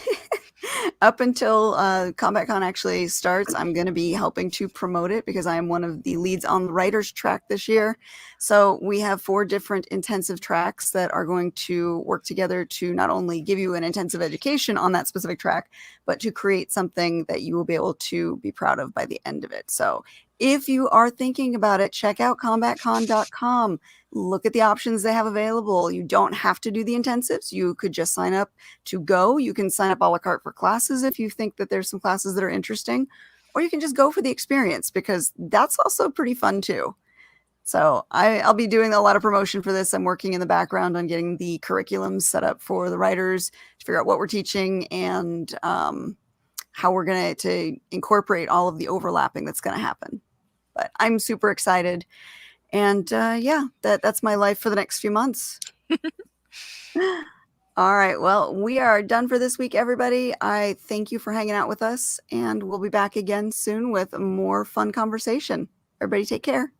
up until CombatCon actually starts, I'm going to be helping to promote it because I am one of the leads on the writers track this year. So we have 4 different intensive tracks that are going to work together to not only give you an intensive education on that specific track, but to create something that you will be able to be proud of by the end of it. So if you are thinking about it, check out combatcon.com. Look at the options they have available. You don't have to do the intensives. You could just sign up to go. You can sign up a la carte for classes if you think that there's some classes that are interesting, or you can just go for the experience because that's also pretty fun too. So I'll be doing a lot of promotion for this. I'm working in the background on getting the curriculum set up for the writers to figure out what we're teaching and how we're going to incorporate all of the overlapping that's going to happen. But I'm super excited. And yeah, that's my life for the next few months. All right. Well, we are done for this week, everybody. I thank you for hanging out with us, and we'll be back again soon with more fun conversation. Everybody take care.